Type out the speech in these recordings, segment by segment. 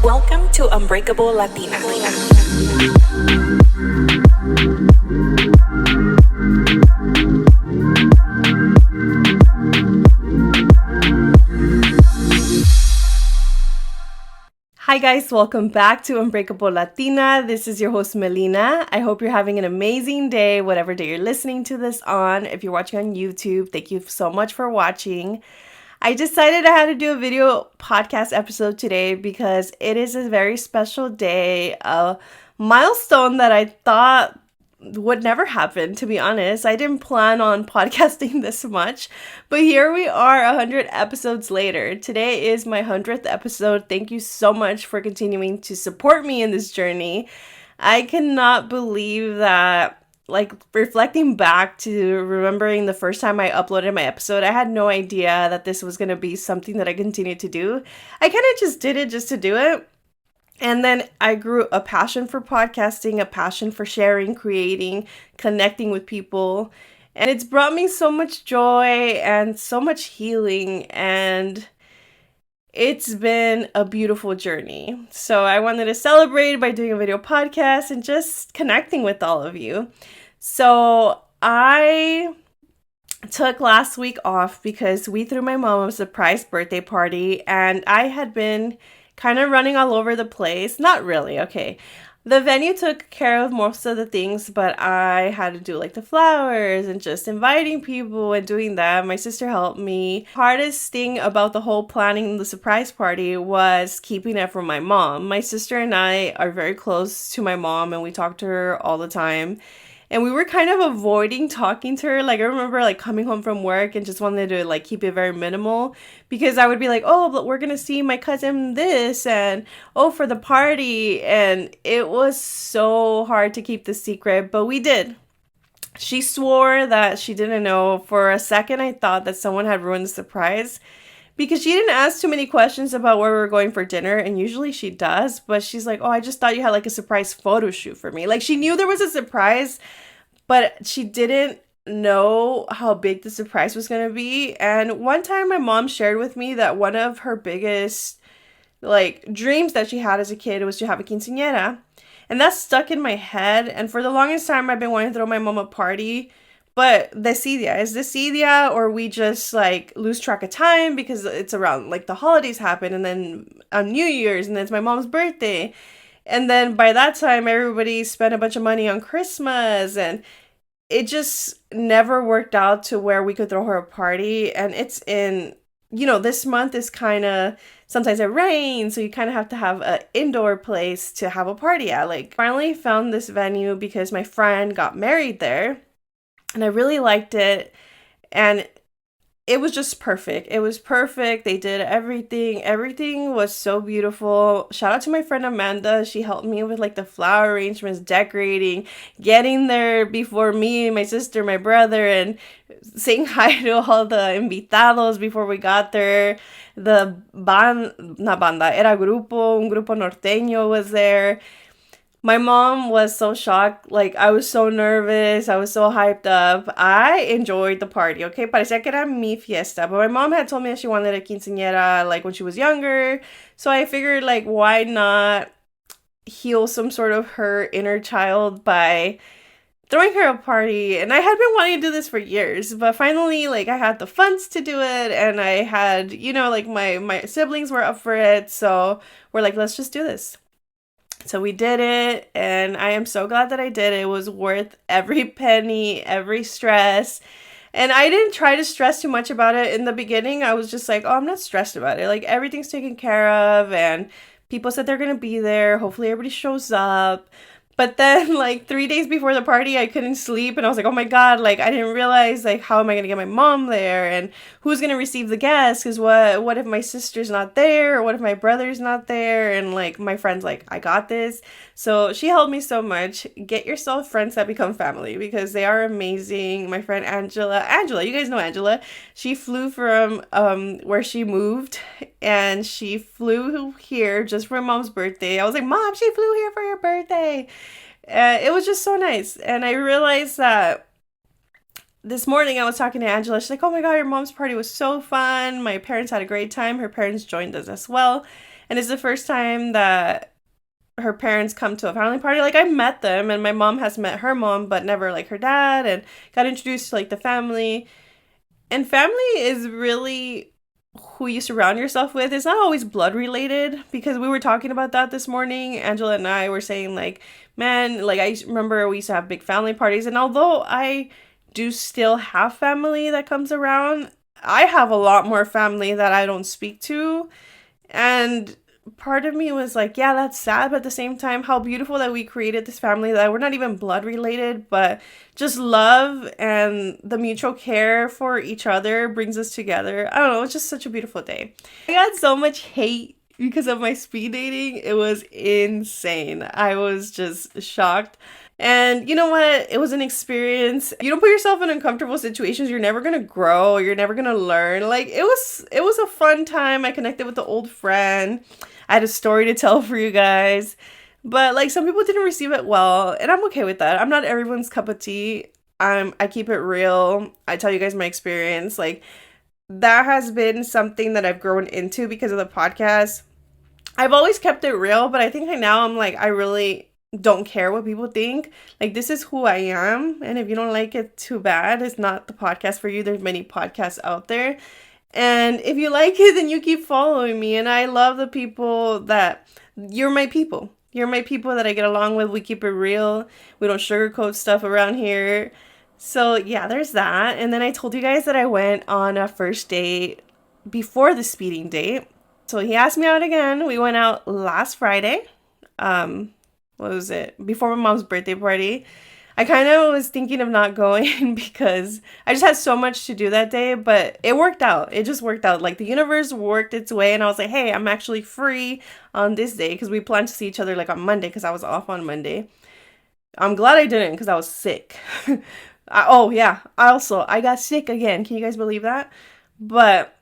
Welcome to Unbreakable Latina. Hi guys, welcome back to Unbreakable Latina. This is your host Melina. I hope you're having an amazing day, whatever day you're listening to this on. If you're watching on YouTube, thank you so much for watching. I decided I had to do a video podcast episode today because it is a very special day, a milestone that I thought would never happen, to be honest. I didn't plan on podcasting this much, but here we are 100 episodes later. Today is my 100th episode. Thank you so much for continuing to support me in this journey. I cannot believe that, like, reflecting back to remembering the first time I uploaded my episode, I had no idea that this was going to be something that I continued to do. I kind of just did it just to do it. And then I grew a passion for podcasting, a passion for sharing, creating, connecting with people. And it's brought me so much joy and so much healing. And it's been a beautiful journey. So I wanted to celebrate by doing a video podcast and just connecting with all of you. So I took last week off because we threw my mom a surprise birthday party and I had been kind of running all over the place. Not really, okay. The venue took care of most of the things, but I had to do like the flowers and just inviting people and doing that. My sister helped me. Hardest thing about the whole planning the surprise party was keeping it from my mom. My sister and I are very close to my mom and we talk to her all the time. And we were kind of avoiding talking to her. Like, I remember, like, coming home from work and just wanted to, like, keep it very minimal. Because I would be like, oh, but we're going to see my cousin this. And, oh, for the party. And it was so hard to keep the secret. But we did. She swore that she didn't know. For a second, I thought that someone had ruined the surprise. Because she didn't ask too many questions about where we were going for dinner, and usually she does, but she's like, oh, I just thought you had like a surprise photo shoot for me. Like, she knew there was a surprise, but she didn't know how big the surprise was going to be. And one time my mom shared with me that one of her biggest like dreams that she had as a kid was to have a quinceañera. And that stuck in my head, and for the longest time I've been wanting to throw my mom a party. But desidia, is desidia, or we just like lose track of time because it's around like the holidays happen and then on New Year's and then it's my mom's birthday. And then by that time, everybody spent a bunch of money on Christmas and it just never worked out to where we could throw her a party. And it's in, this month is kind of, sometimes it rains, so you kind of have to have an indoor place to have a party at. Like, finally found this venue because my friend got married there. And I really liked it, and it was just perfect. It was perfect. They did everything. Everything was so beautiful. Shout out to my friend Amanda. She helped me with like the flower arrangements, decorating, getting there before me, my sister, my brother, and saying hi to all the invitados before we got there. The not banda, era grupo, un grupo norteño was there. My mom was so shocked. Like, I was so nervous. I was so hyped up. I enjoyed the party, okay? Parecía que era mi fiesta. But my mom had told me that she wanted a quinceañera, like, when she was younger. So I figured, like, why not heal some sort of her inner child by throwing her a party. And I had been wanting to do this for years. But finally, like, I had the funds to do it. And I had, like, my siblings were up for it. So we're like, let's just do this. So we did it, and I am so glad that I did it. It was worth every penny, every stress. And I didn't try to stress too much about it in the beginning. I was just like, oh, I'm not stressed about it. Like, everything's taken care of, and people said they're going to be there. Hopefully everybody shows up. But then, like, 3 days before the party, I couldn't sleep, and I was like, oh my God, like, I didn't realize, like, how am I going to get my mom there, and who's going to receive the guests, because what if my sister's not there, or what if my brother's not there, and, like, my friend's like, I got this. So she helped me so much. Get yourself friends that become family, because they are amazing. My friend Angela, you guys know Angela, she flew from where she moved, and she flew here just for my mom's birthday. I was like, Mom, she flew here for your birthday. It was just so nice. And I realized that this morning I was talking to Angela. She's like, oh my God, your mom's party was so fun. My parents had a great time. Her parents joined us as well. And it's the first time that her parents come to a family party. Like, I met them, and my mom has met her mom, but never like her dad, and got introduced to like the family. And family is really who you surround yourself with. It's not always blood related, because we were talking about that this morning. Angela and I were saying, like, man, like, I remember we used to have big family parties, and although I do still have family that comes around, I have a lot more family that I don't speak to. And part of me was like, yeah, that's sad, but at the same time, how beautiful that we created this family that we're not even blood related, but just love and the mutual care for each other brings us together. I don't know, it's just such a beautiful day. I got so much hate because of my speed dating. It was insane. I was just shocked. And you know what? It was an experience. You don't put yourself in uncomfortable situations, you're never gonna grow, you're never gonna learn. Like, it was a fun time. I connected with an old friend. I had a story to tell for you guys. But like, some people didn't receive it well, and I'm okay with that. I'm not everyone's cup of tea. I keep it real. I tell you guys my experience. Like, that has been something that I've grown into because of the podcast. I've always kept it real, but I think now I'm like, I really don't care what people think. Like, this is who I am, and if you don't like it, too bad. It's not the podcast for you. There's many podcasts out there. And if you like it, then you keep following me. And I love the people that you're my people. You're my people that I get along with. We keep it real. We don't sugarcoat stuff around here. So yeah, there's that. And then I told you guys that I went on a first date before the speeding date. So he asked me out again. We went out last Friday. What was it? Before my mom's birthday party. I kind of was thinking of not going because I just had so much to do that day, but it worked out. It just worked out. Like, the universe worked its way, and I was like, hey, I'm actually free on this day, because we planned to see each other like on Monday, because I was off on Monday. I'm glad I didn't, because I was sick. Oh yeah, I got sick again. Can you guys believe that? But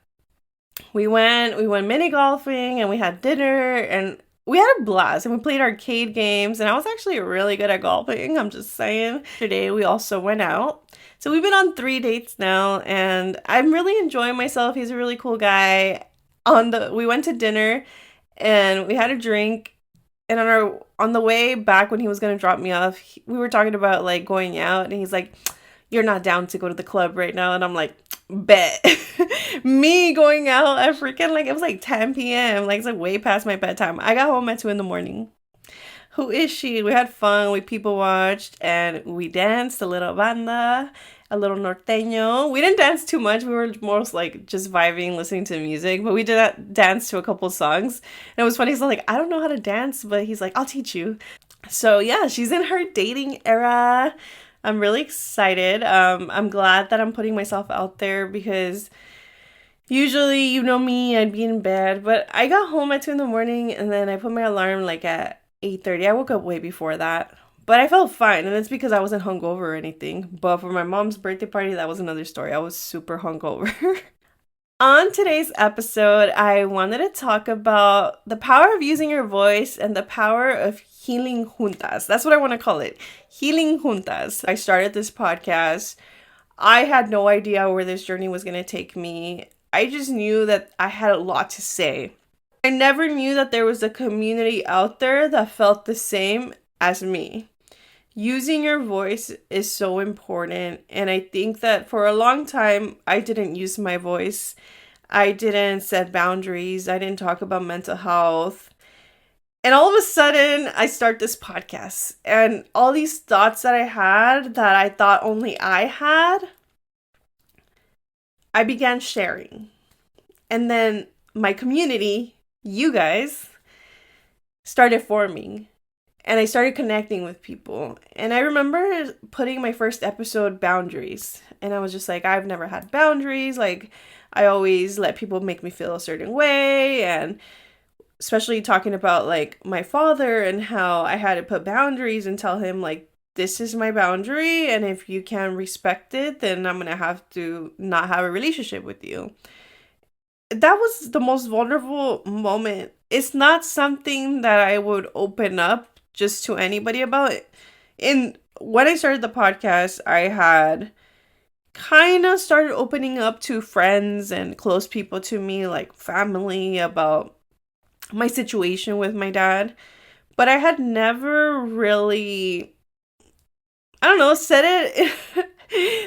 we went mini golfing, and we had dinner, and we had a blast, and we played arcade games, and I was actually really good at golfing, I'm just saying. Today we also went out. So we've been on 3 dates now, and I'm really enjoying myself. He's a really cool guy. We went to dinner, and we had a drink, and on the way back, when he was gonna drop me off, we were talking about like going out, and he's like, you're not down to go to the club right now. And I'm like, bet. Me going out at freaking, like, it was like 10 p.m. Like, it's like way past my bedtime. I got home at 2 in the morning. Who is she? We had fun. We people watched, and we danced a little banda, a little norteño. We didn't dance too much. We were most like just vibing, listening to music, but we did that dance to a couple songs. And it was funny because I'm like, I don't know how to dance, but he's like, I'll teach you. So yeah, she's in her dating era. I'm really excited. I'm glad that I'm putting myself out there, because usually, you know me, I'd be in bed, but I got home at 2 in the morning, and then I put my alarm like at 8:30. I woke up way before that, but I felt fine, and it's because I wasn't hungover or anything. But for my mom's birthday party, that was another story. I was super hungover. On today's episode, I wanted to talk about the power of using your voice and the power of healing juntas. That's what I want to call it. Healing juntas. I started this podcast. I had no idea where this journey was going to take me. I just knew that I had a lot to say. I never knew that there was a community out there that felt the same as me. Using your voice is so important, and I think that for a long time, I didn't use my voice. I didn't set boundaries. I didn't talk about mental health. And all of a sudden, I start this podcast, and all these thoughts that I had that I thought only I had, I began sharing. And then my community, you guys, started forming. And I started connecting with people. And I remember putting my first episode, boundaries. And I was just like, I've never had boundaries. Like, I always let people make me feel a certain way. And especially talking about like my father and how I had to put boundaries and tell him like, this is my boundary. And if you can't respect it, then I'm going to have to not have a relationship with you. That was the most vulnerable moment. It's not something that I would open up just to anybody about it. And when I started the podcast, I had kind of started opening up to friends and close people to me, like family, about my situation with my dad. But I had never really, I don't know, said it.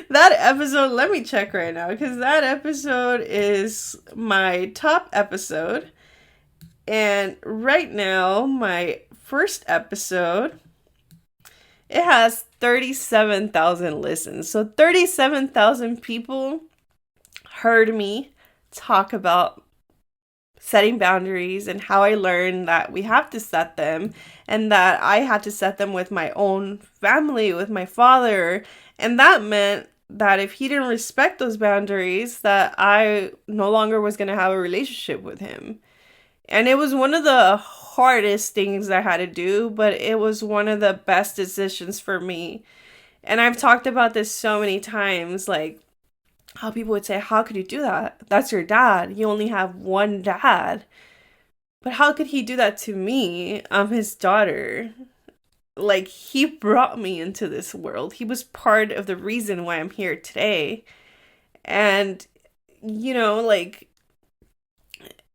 That episode, let me check right now, because that episode is my top episode. And right now, my first episode, it has 37,000 listens. So 37,000 people heard me talk about setting boundaries and how I learned that we have to set them, and that I had to set them with my own family, with my father. And that meant that if he didn't respect those boundaries, that I no longer was going to have a relationship with him. And it was one of the hardest things I had to do, but it was one of the best decisions for me. And I've talked about this so many times, like how people would say, how could you do that? That's your dad. You only have one dad. But how could he do that to me? I'm his daughter. Like, he brought me into this world. He was part of the reason why I'm here today. And, like,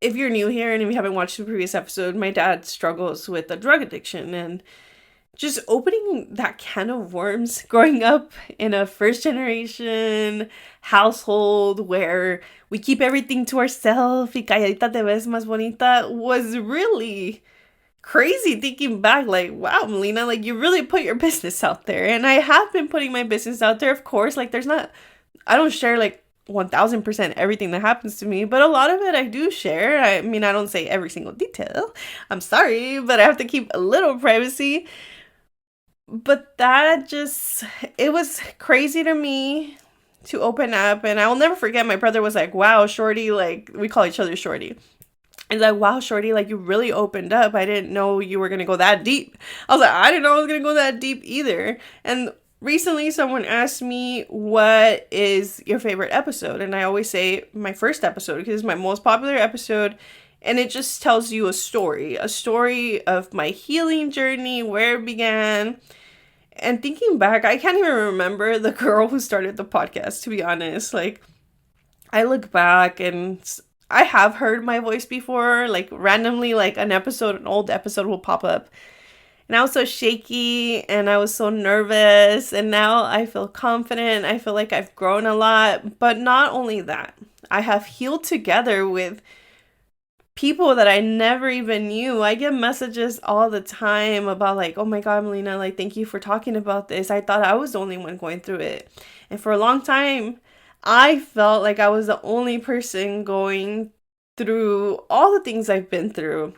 if you're new here and if you haven't watched the previous episode, my dad struggles with a drug addiction, and just opening that can of worms growing up in a first generation household where we keep everything to ourselves, y calladita te ves más bonita, was really crazy thinking back. Like, wow, Melina, like, you really put your business out there. And I have been putting my business out there, of course. Like, I don't share like 1000% everything that happens to me, but a lot of it I do share. I mean, I don't say every single detail. I'm sorry, but I have to keep a little privacy. But it was crazy to me to open up. And I will never forget, my brother was like, wow, Shorty, like, we call each other Shorty. And like, wow, Shorty, like, you really opened up. I didn't know you were going to go that deep. I was like, I didn't know I was going to go that deep either. And recently someone asked me, what is your favorite episode? And I always say my first episode, because it's my most popular episode. And it just tells you a story of my healing journey, where it began. And thinking back, I can't even remember the girl who started the podcast, to be honest. Like, I look back and I have heard my voice before, like randomly, like an old episode will pop up. And I was so shaky and I was so nervous. And now I feel confident. I feel like I've grown a lot. But not only that, I have healed together with people that I never even knew. I get messages all the time about like, oh my God, Melina, like, thank you for talking about this. I thought I was the only one going through it. And for a long time, I felt like I was the only person going through all the things I've been through.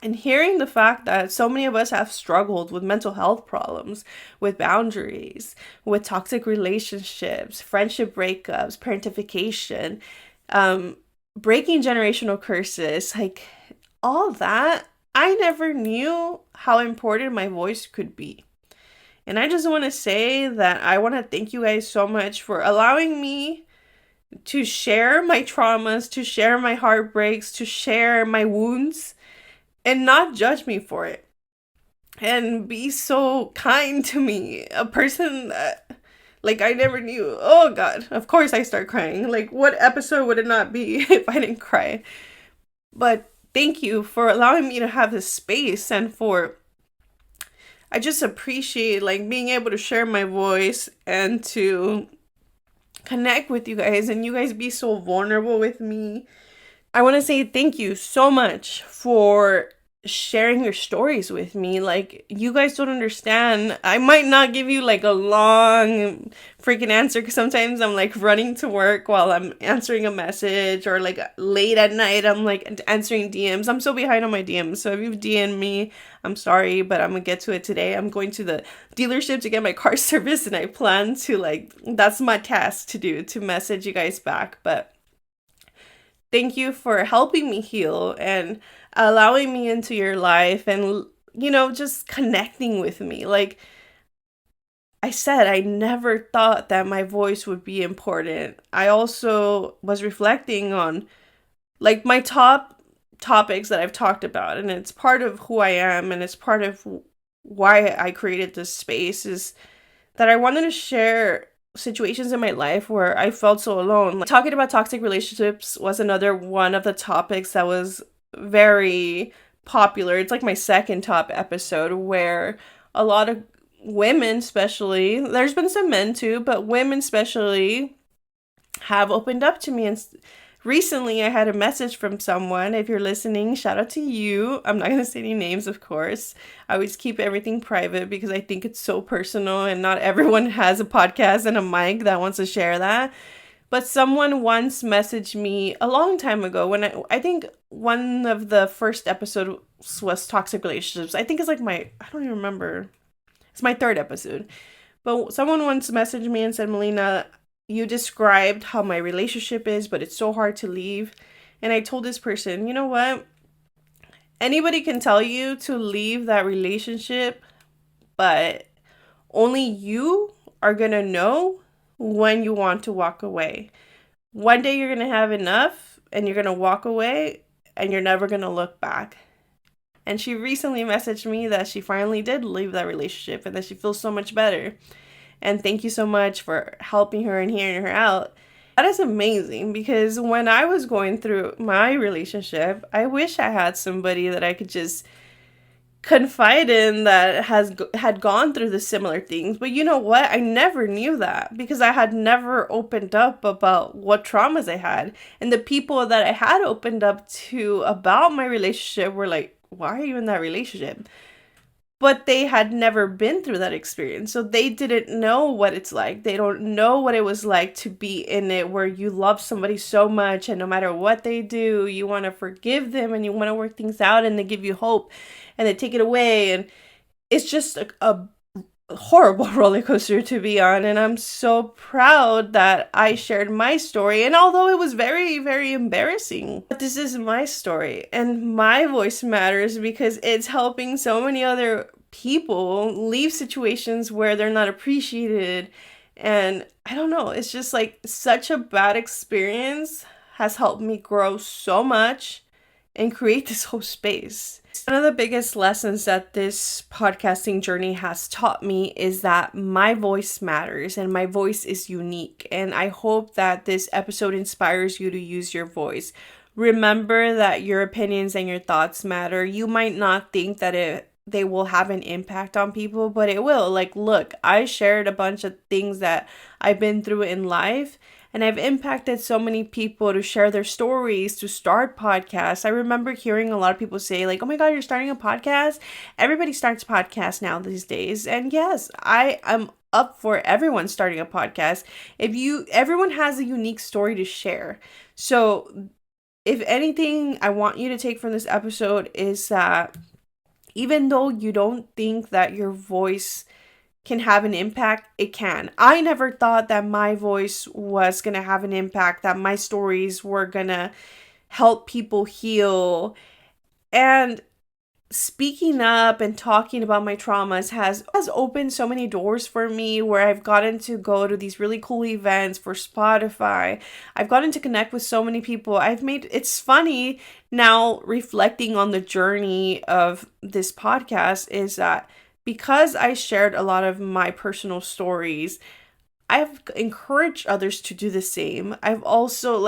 And hearing the fact that so many of us have struggled with mental health problems, with boundaries, with toxic relationships, friendship breakups, parentification, breaking generational curses, like all that, I never knew how important my voice could be. And I just want to say that I want to thank you guys so much for allowing me to share my traumas, to share my heartbreaks, to share my wounds, and not judge me for it. And be so kind to me. A person that, like, I never knew. Oh God, of course I start crying. Like, what episode would it not be if I didn't cry? But thank you for allowing me to have this space, and I just appreciate like being able to share my voice and to connect with you guys, and you guys be so vulnerable with me. I want to say thank you so much for sharing your stories with me. Like, you guys don't understand. I might not give you like a long freaking answer, because sometimes I'm like running to work while I'm answering a message, or like late at night I'm like answering DMs. I'm so behind on my DMs, so if you've DM'd me, I'm sorry, but I'm gonna get to it today. I'm going to the dealership to get my car serviced, and I plan to, like, that's my task to do, to message you guys back. But thank you for helping me heal and allowing me into your life, and, just connecting with me. Like I said, I never thought that my voice would be important. I also was reflecting on like my top topics that I've talked about, and it's part of who I am, and it's part of why I created this space, is that I wanted to share situations in my life where I felt so alone. Like, talking about toxic relationships was another one of the topics that was very popular. It's like my second top episode, where a lot of women, especially, there's been some men too, but women especially have opened up to me. And recently I had a message from someone. If you're listening, shout out to you. I'm not going to say any names, of course. I always keep everything private because I think it's so personal, and not everyone has a podcast and a mic that wants to share that. But someone once messaged me a long time ago, when I think one of the first episodes was toxic relationships. I think it's like I don't even remember. It's my third episode. But someone once messaged me and said, Melina, you described how my relationship is, but it's so hard to leave. And I told this person, you know what? Anybody can tell you to leave that relationship, but only you are going to know when you want to walk away. One day you're going to have enough and you're going to walk away and you're never going to look back. And she recently messaged me that she finally did leave that relationship and that she feels so much better. And thank you so much for helping her and hearing her out. That is amazing, because when I was going through my relationship, I wish I had somebody that I could just confide in that had gone through the similar things. But you know what? I never knew that because I had never opened up about what traumas I had. And the people that I had opened up to about my relationship were like, why are you in that relationship? But they had never been through that experience. So they didn't know what it's like. They don't know what it was like to be in it, where you love somebody so much and no matter what they do, you want to forgive them and you want to work things out, and they give you hope and they take it away. And it's just a horrible roller coaster to be on. And I'm so proud that I shared my story. And although it was very, very embarrassing, but this is my story and my voice matters because it's helping so many other people leave situations where they're not appreciated. And I don't know, it's just like such a bad experience has helped me grow so much and create this whole space. One of the biggest lessons that this podcasting journey has taught me is that my voice matters and my voice is unique. And I hope that this episode inspires you to use your voice. Remember that your opinions and your thoughts matter. You might not think that they will have an impact on people, but it will. Like, look, I shared a bunch of things that I've been through in life, and I've impacted so many people to share their stories, to start podcasts. I remember hearing a lot of people say, like, oh my God, you're starting a podcast? Everybody starts podcasts now these days. And yes, I am up for everyone starting a podcast. Everyone has a unique story to share. So if anything I want you to take from this episode is that even though you don't think that your voice can have an impact, it can. I never thought that my voice was going to have an impact, that my stories were going to help people heal. And speaking up and talking about my traumas has opened so many doors for me, where I've gotten to go to these really cool events for Spotify. I've gotten to connect with so many people. It's funny now reflecting on the journey of this podcast is that because I shared a lot of my personal stories, I've encouraged others to do the same. I've also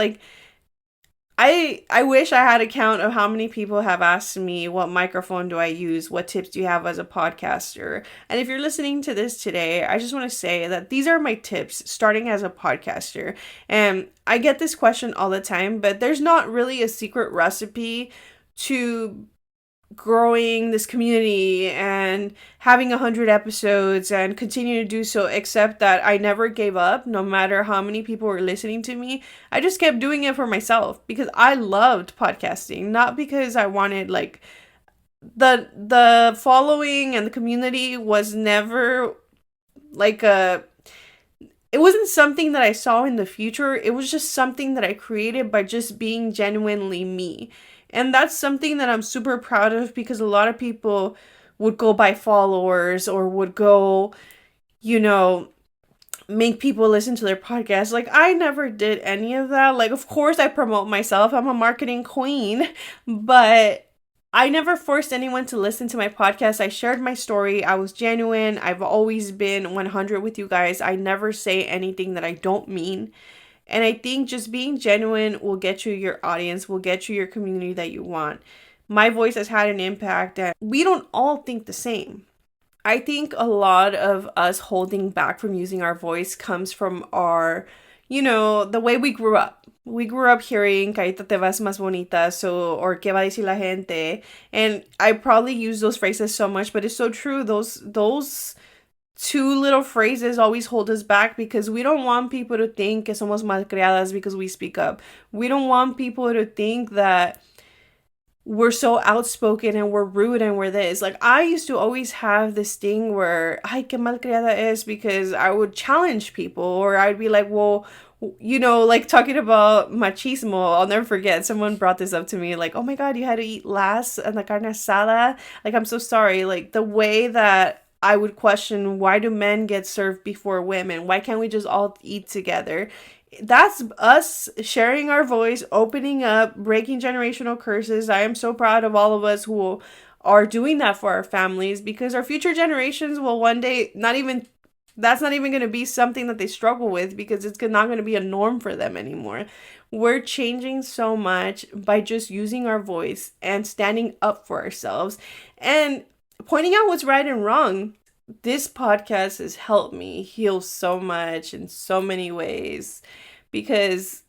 I wish I had a count of how many people have asked me, what microphone do I use? What tips do you have as a podcaster? And if you're listening to this today, I just want to say that these are my tips starting as a podcaster. And I get this question all the time, but there's not really a secret recipe to growing this community and having 100 episodes and continue to do so, except that I never gave up no matter how many people were listening to me. I just kept doing it for myself because I loved podcasting, not because I wanted the following and the community was never it wasn't something that I saw in the future. It was just something that I created by just being genuinely me. And that's something that I'm super proud of, because a lot of people would go by followers or would go, make people listen to their podcast. Like, I never did any of that. Like, of course I promote myself. I'm a marketing queen, but I never forced anyone to listen to my podcast. I shared my story. I was genuine. I've always been 100 with you guys. I never say anything that I don't mean. And I think just being genuine will get you your audience, will get you your community that you want. My voice has had an impact, and we don't all think the same. I think a lot of us holding back from using our voice comes from our, the way we grew up. We grew up hearing "Cállate te vas más bonita," so or "¿Qué va a decir la gente?" And I probably use those phrases so much, but it's so true. Those two little phrases always hold us back because we don't want people to think que somos malcriadas because we speak up. We don't want people to think that we're so outspoken and we're rude and we're this. Like, I used to always have this thing where, ay, qué malcriada es, because I would challenge people, or I'd be like, well, like talking about machismo. I'll never forget, someone brought this up to me, like, oh my God, you had to eat last and la carne asada. Like, I'm so sorry. Like, the way that I would question, why do men get served before women? Why can't we just all eat together? That's us sharing our voice, opening up, breaking generational curses. I am so proud of all of us who are doing that for our families, because our future generations will one day that's not even going to be something that they struggle with, because it's not going to be a norm for them anymore. We're changing so much by just using our voice and standing up for ourselves and pointing out what's right and wrong. This podcast has helped me heal so much in so many ways, because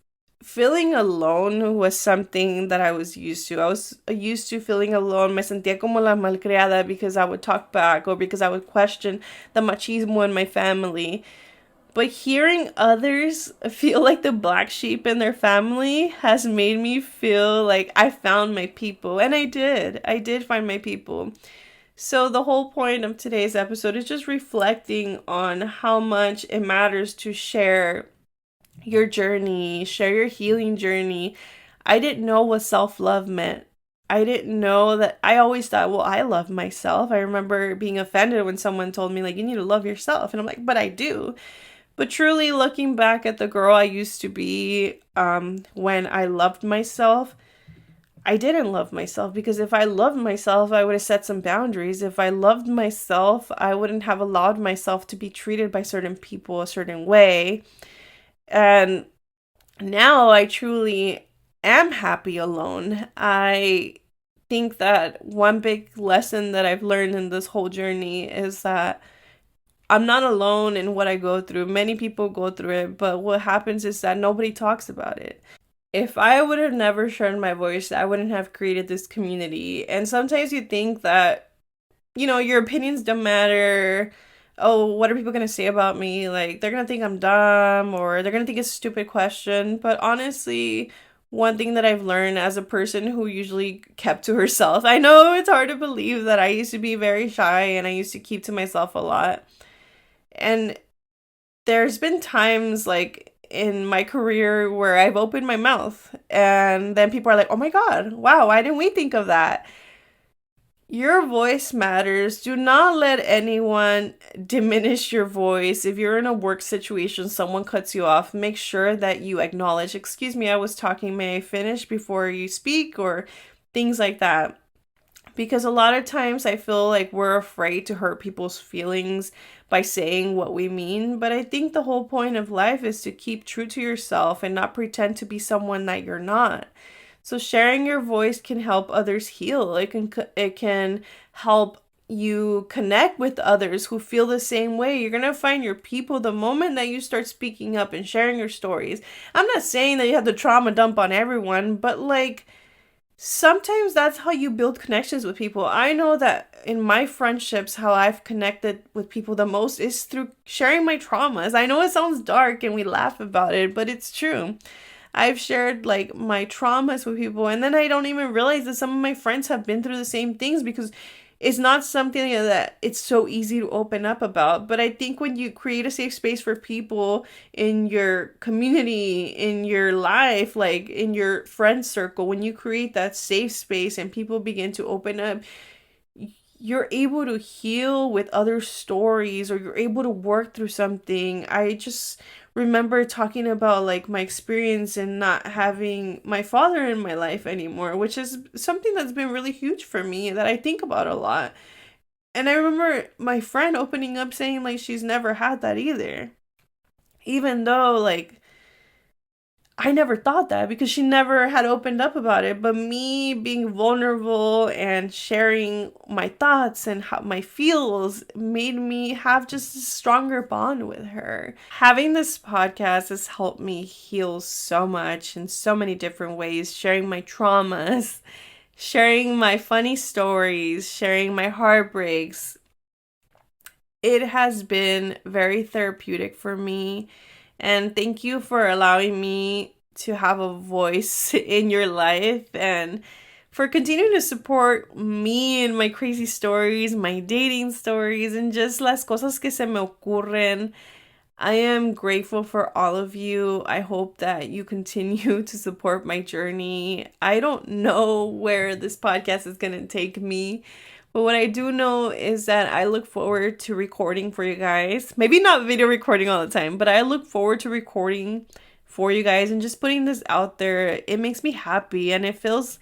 feeling alone was something that I was used to. I was used to feeling alone. Me sentía como la malcriada because I would talk back or because I would question the machismo in my family. But hearing others feel like the black sheep in their family has made me feel like I found my people. And I did. I did find my people. So the whole point of today's episode is just reflecting on how much it matters to share your journey, share your healing journey. I didn't know what self-love meant. I didn't know that. I always thought, well, I love myself. I remember being offended when someone told me, like, you need to love yourself. And I'm like, but I do. But truly looking back at the girl I used to be, when I loved myself, I didn't love myself, because if I loved myself, I would have set some boundaries. If I loved myself, I wouldn't have allowed myself to be treated by certain people a certain way. And now I truly am happy alone. I think that one big lesson that I've learned in this whole journey is that I'm not alone in what I go through. Many people go through it, but what happens is that nobody talks about it. If I would have never shared my voice, I wouldn't have created this community. And sometimes you think that, your opinions don't matter. Oh, what are people going to say about me? Like, they're going to think I'm dumb, or they're going to think it's a stupid question. But honestly, one thing that I've learned as a person who usually kept to herself, I know it's hard to believe that I used to be very shy and I used to keep to myself a lot. And there's been times like in my career where I've opened my mouth and then people are like, oh my God, wow, why didn't we think of that? Your voice matters. Do not let anyone diminish your voice. If you're in a work situation, someone cuts you off, make sure that you acknowledge, excuse me, I was talking, may I finish before you speak, or things like that. Because a lot of times I feel like we're afraid to hurt people's feelings by saying what we mean. But I think the whole point of life is to keep true to yourself and not pretend to be someone that you're not. So sharing your voice can help others heal. It can help you connect with others who feel the same way. You're going to find your people the moment that you start speaking up and sharing your stories. I'm not saying that you have to trauma dump on everyone, but like, sometimes that's how you build connections with people. I know that in my friendships, how I've connected with people the most is through sharing my traumas. I know it sounds dark and we laugh about it, but it's true. I've shared like my traumas with people, and then I don't even realize that some of my friends have been through the same things, because it's not something that it's so easy to open up about. But I think when you create a safe space for people in your community, in your life, like in your friend circle, when you create that safe space and people begin to open up, you're able to heal with other stories or you're able to work through something. I just remember talking about like my experience in not having my father in my life anymore, which is something that's been really huge for me that I think about a lot. And I remember my friend opening up saying like she's never had that either. Even though like I never thought that because she never had opened up about it. But me being vulnerable and sharing my thoughts and how my feels made me have just a stronger bond with her. Having this podcast has helped me heal so much in so many different ways, sharing my traumas, sharing my funny stories, sharing my heartbreaks. It has been very therapeutic for me. And thank you for allowing me to have a voice in your life and for continuing to support me and my crazy stories, my dating stories, and just las cosas que se me ocurren. I am grateful for all of you. I hope that you continue to support my journey. I don't know where this podcast is going to take me, but what I do know is that I look forward to recording for you guys. Maybe not video recording all the time, but I look forward to recording for you guys and just putting this out there. It makes me happy and it feels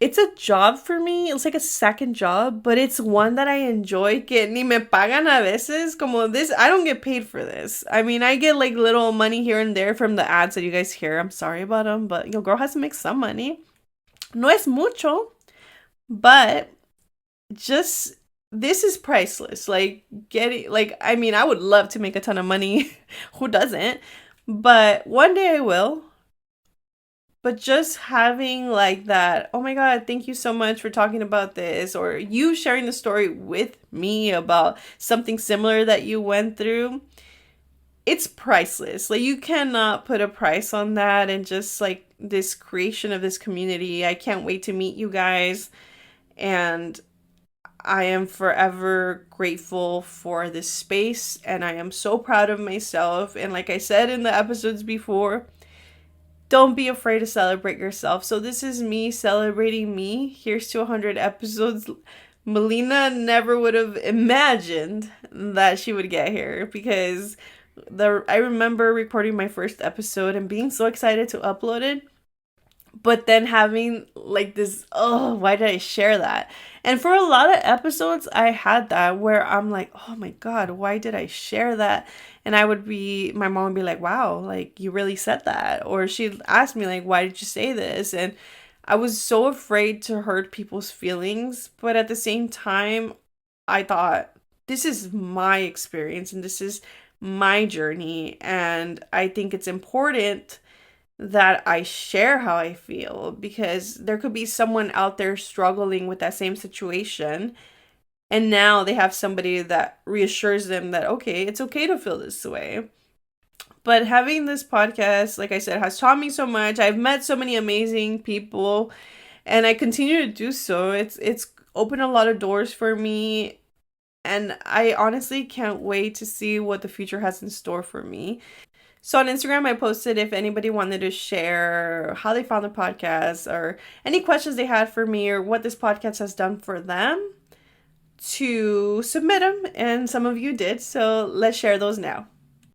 it's a job for me. It's like a second job, but it's one that I enjoy. Que ni me pagan a veces. Como this, I don't get paid for this. I mean, I get like little money here and there from the ads that you guys hear. I'm sorry about them, but your girl has to make some money. No es mucho, but just this is priceless. Like getting, like, I mean, I would love to make a ton of money. Who doesn't? But one day I will. But just having like that, oh my God, thank you so much for talking about this, or you sharing the story with me about something similar that you went through, it's priceless. Like, you cannot put a price on that. And just like this creation of this community, I can't wait to meet you guys. And I am forever grateful for this space. And I am so proud of myself. And like I said in the episodes before, don't be afraid to celebrate yourself. So this is me celebrating me. Here's to 100 episodes. Melina never would have imagined that she would get here because I remember recording my first episode and being so excited to upload it, but then having like this, oh, why did I share that? And for a lot of episodes I had that where I'm like, oh my God, why did I share that? And my mom would be like, wow, like you really said that. Or she'd ask me like, why did you say this? And I was so afraid to hurt people's feelings, but at the same time I thought, this is my experience and this is my journey, and I think it's important that I share how I feel because there could be someone out there struggling with that same situation. And now they have somebody that reassures them that, okay, it's okay to feel this way. But having this podcast, like I said, has taught me so much. I've met so many amazing people and I continue to do so. It's opened a lot of doors for me. And I honestly can't wait to see what the future has in store for me. So on Instagram, I posted if anybody wanted to share how they found the podcast or any questions they had for me or what this podcast has done for them to submit them. And some of you did. So let's share those now.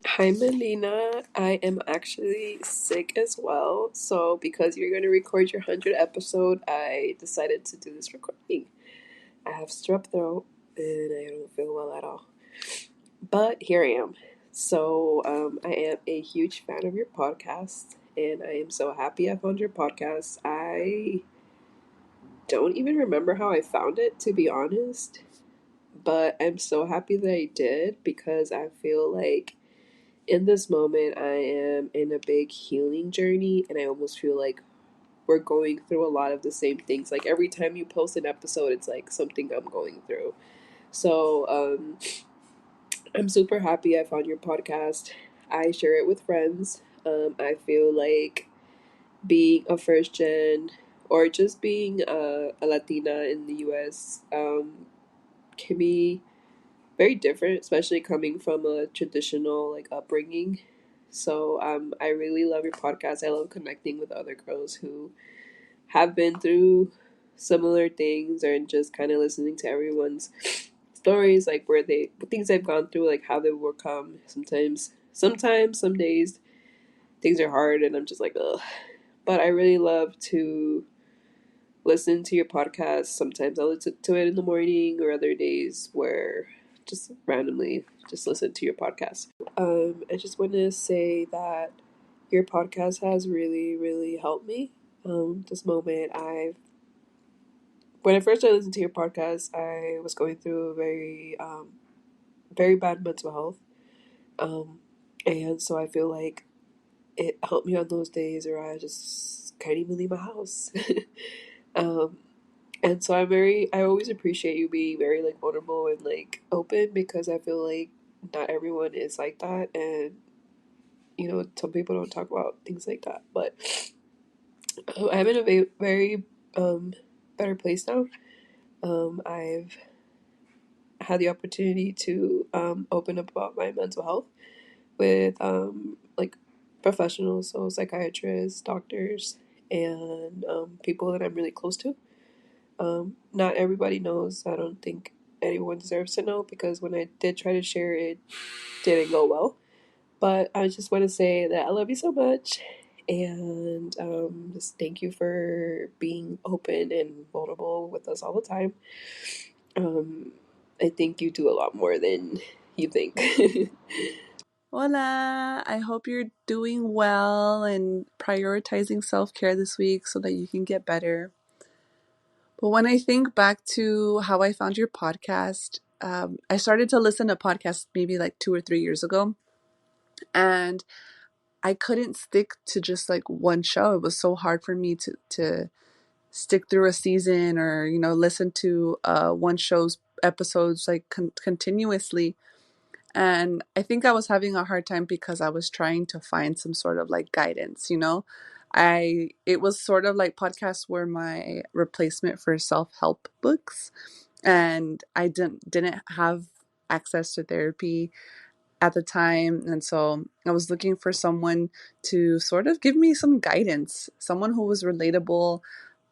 Hi, Melina. I am actually sick as well. So, because you're going to record your 100th episode, I decided to do this recording. I have strep throat and I don't feel well at all. But here I am. So, I am a huge fan of your podcast and I am so happy I found your podcast. I don't even remember how I found it, to be honest. But I'm so happy that I did because I feel like in this moment, I am in a big healing journey, and I almost feel like we're going through a lot of the same things. Like every time you post an episode, it's like something I'm going through. So, I'm super happy I found your podcast. I share it with friends. I feel like being a first gen or just being a Latina in the US can be very different, especially coming from a traditional like upbringing. So I really love your podcast. I love connecting with other girls who have been through similar things, or just kind of listening to everyone's stories, like where they things they've gone through, like how they overcome. Sometimes, some days things are hard, and I'm just like, ugh. But I really love to listen to your podcast. Sometimes I'll listen to it in the morning, or other days where just randomly just listen to your podcast. I just want to say that your podcast has really, really helped me. This moment, when I first started listening to your podcast, I was going through a very bad mental health, um, and so I feel like it helped me on those days where I just can't even leave my house. um, and so I always appreciate you being very like vulnerable and like open, because I feel like not everyone is like that, and some people don't talk about things like that. But I'm in a very better place now. I've had the opportunity to open up about my mental health with like professionals, so psychiatrists, doctors, and people that I'm really close to. Not everybody knows. I don't think anyone deserves to know, because when I did try to share it, didn't go well. But I just want to say that I love you so much, and just thank you for being open and vulnerable with us all the time. Um, I think you do a lot more than you think. Hola, I hope you're doing well and prioritizing self care this week so that you can get better. But when I think back to how I found your podcast, I started to listen to podcasts maybe like 2 or 3 years ago, and I couldn't stick to just like one show. It was so hard for me to stick through a season or, listen to one show's episodes like continuously. And I think I was having a hard time because I was trying to find some sort of like guidance. It was sort of like podcasts were my replacement for self-help books, and I didn't have access to therapy at the time, and so I was looking for someone to sort of give me some guidance, someone who was relatable,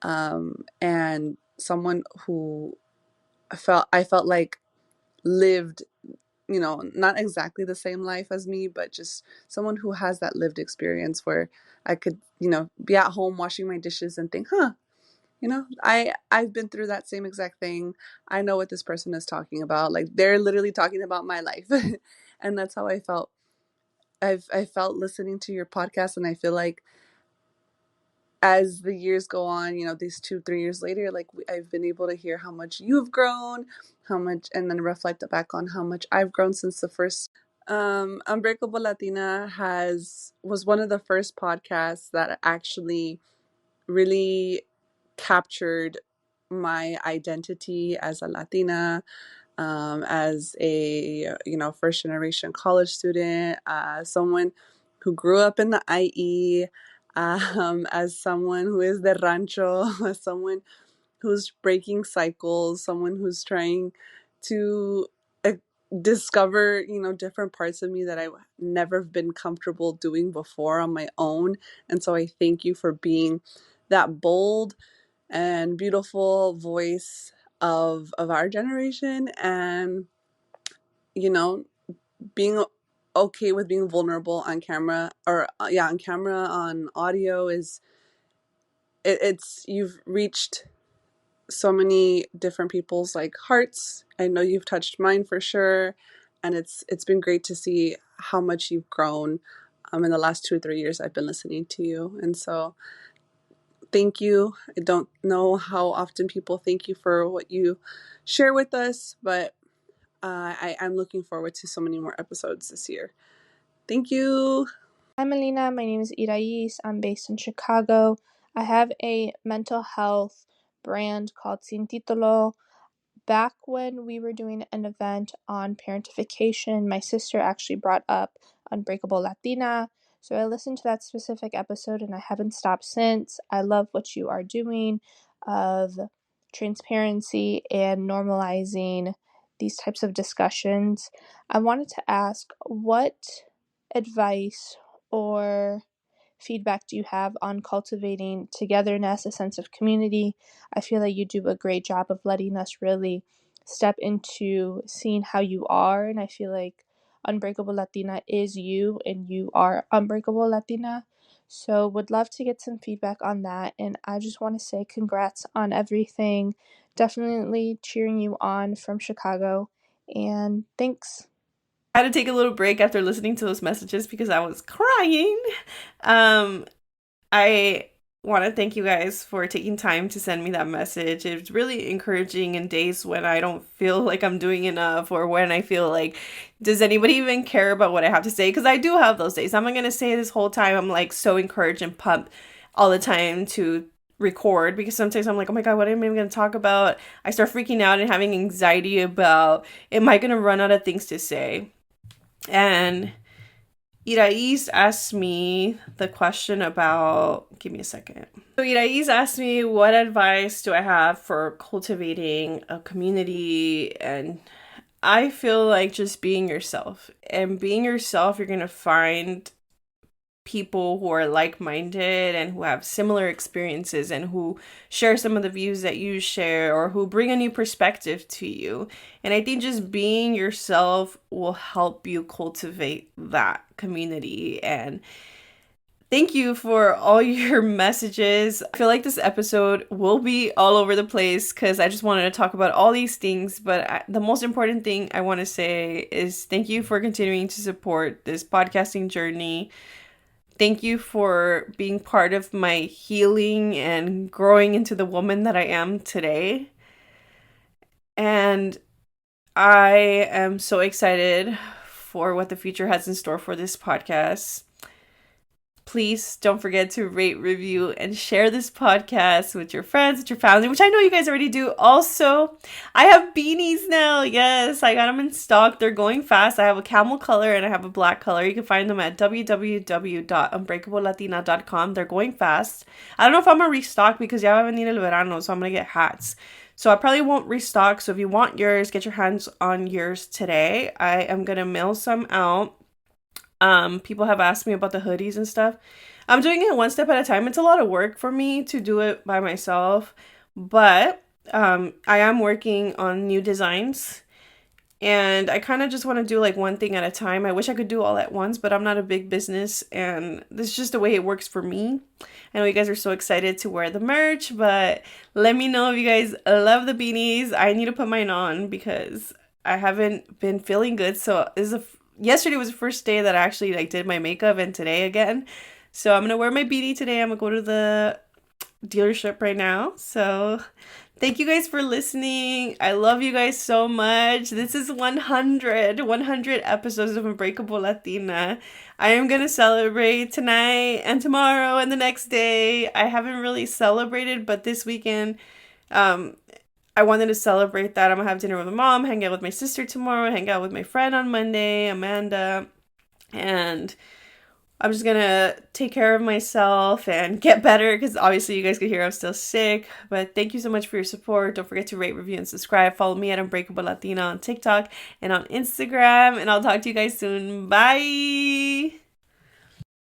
and someone who I felt like lived, not exactly the same life as me, but just someone who has that lived experience where I could, be at home washing my dishes and think, I've been through that same exact thing. I know what this person is talking about. Like they're literally talking about my life. And that's how I felt. I felt listening to your podcast, and I feel like as the years go on, these 2, 3 years later, like I've been able to hear how much you've grown, how much, and then reflect back on how much I've grown since the first. Unbreakable Latina was one of the first podcasts that actually really captured my identity as a Latina, as a first generation college student, someone who grew up in the IE, as someone who is the rancho, as someone who's breaking cycles, someone who's trying to uh, discover different parts of me that I've never been comfortable doing before on my own. And so I thank you for being that bold and beautiful voice of our generation, and you know being okay with being vulnerable on camera, or on camera, on audio, is it's you've reached so many different people's like hearts. I know you've touched mine for sure, and it's been great to see how much you've grown in the last 2 or 3 years I've been listening to you. And so thank you. I don't know how often people thank you for what you share with us, but I'm looking forward to so many more episodes this year. Thank you. Hi, Melina. My name is Irais. I'm based in Chicago. I have a mental health brand called Sin Titolo. Back when we were doing an event on parentification, my sister actually brought up Unbreakable Latina. So I listened to that specific episode and I haven't stopped since. I love what you are doing of transparency and normalizing these types of discussions. I wanted to ask, what advice or feedback do you have on cultivating togetherness, a sense of community? I feel like you do a great job of letting us really step into seeing how you are, and I feel like Unbreakable Latina is you, and you are Unbreakable Latina. So would love to get some feedback on that, and I just want to say congrats on everything. Definitely cheering you on from Chicago, and thanks. I had to take a little break after listening to those messages because I was crying. Um, I want to thank you guys for taking time to send me that message. It's really encouraging in days when I don't feel like I'm doing enough, or when I feel like, does anybody even care about what I have to say? Because I do have those days. I'm not going to say this whole time I'm like so encouraged and pumped all the time to record, because sometimes I'm like, oh my God, what am I even going to talk about? I start freaking out and having anxiety about, am I going to run out of things to say? And Irais asked me the question about, give me a second. So Irais asked me, what advice do I have for cultivating a community? And I feel like just being yourself. And being yourself, you're going to find people who are like-minded and who have similar experiences and who share some of the views that you share, or who bring a new perspective to you. And I think just being yourself will help you cultivate that community. And thank you for all your messages. I feel like this episode will be all over the place because I just wanted to talk about all these things. But the most important thing I want to say is thank you for continuing to support this podcasting journey. Thank you for being part of my healing and growing into the woman that I am today. And I am so excited for what the future has in store for this podcast. Please don't forget to rate, review, and share this podcast with your friends, with your family, which I know you guys already do. Also, I have beanies now. Yes, I got them in stock. They're going fast. I have a camel color and I have a black color. You can find them at www.unbreakablelatina.com. They're going fast. I don't know if I'm going to restock because ya va a venir el verano, so I'm going to get hats. So I probably won't restock. So if you want yours, get your hands on yours today. I am going to mail some out. People have asked me about the hoodies and stuff. I'm doing it one step at a time. It's a lot of work for me to do it by myself, but I am working on new designs, and I kind of just want to do like one thing at a time. I wish I could do all at once, but I'm not a big business, and this is just the way it works for me. I know you guys are so excited to wear the merch, but let me know if you guys love the beanies. I need to put mine on because I haven't been feeling good. So this is yesterday was the first day that I actually like did my makeup, and today again. So I'm gonna wear my beanie today. I'm gonna go to the dealership right now. So thank you guys for listening. I love you guys so much. This is 100 episodes of Unbreakable Latina. I am gonna celebrate tonight and tomorrow and the next day. I haven't really celebrated, but this weekend I wanted to celebrate that. I'm gonna have dinner with my mom, hang out with my sister tomorrow, hang out with my friend on Monday, Amanda, and I'm just gonna take care of myself and get better because obviously you guys could hear I'm still sick. But thank you so much for your support. Don't forget to rate, review, and subscribe. Follow me at Unbreakable Latina on TikTok and on Instagram, and I'll talk to you guys soon. Bye!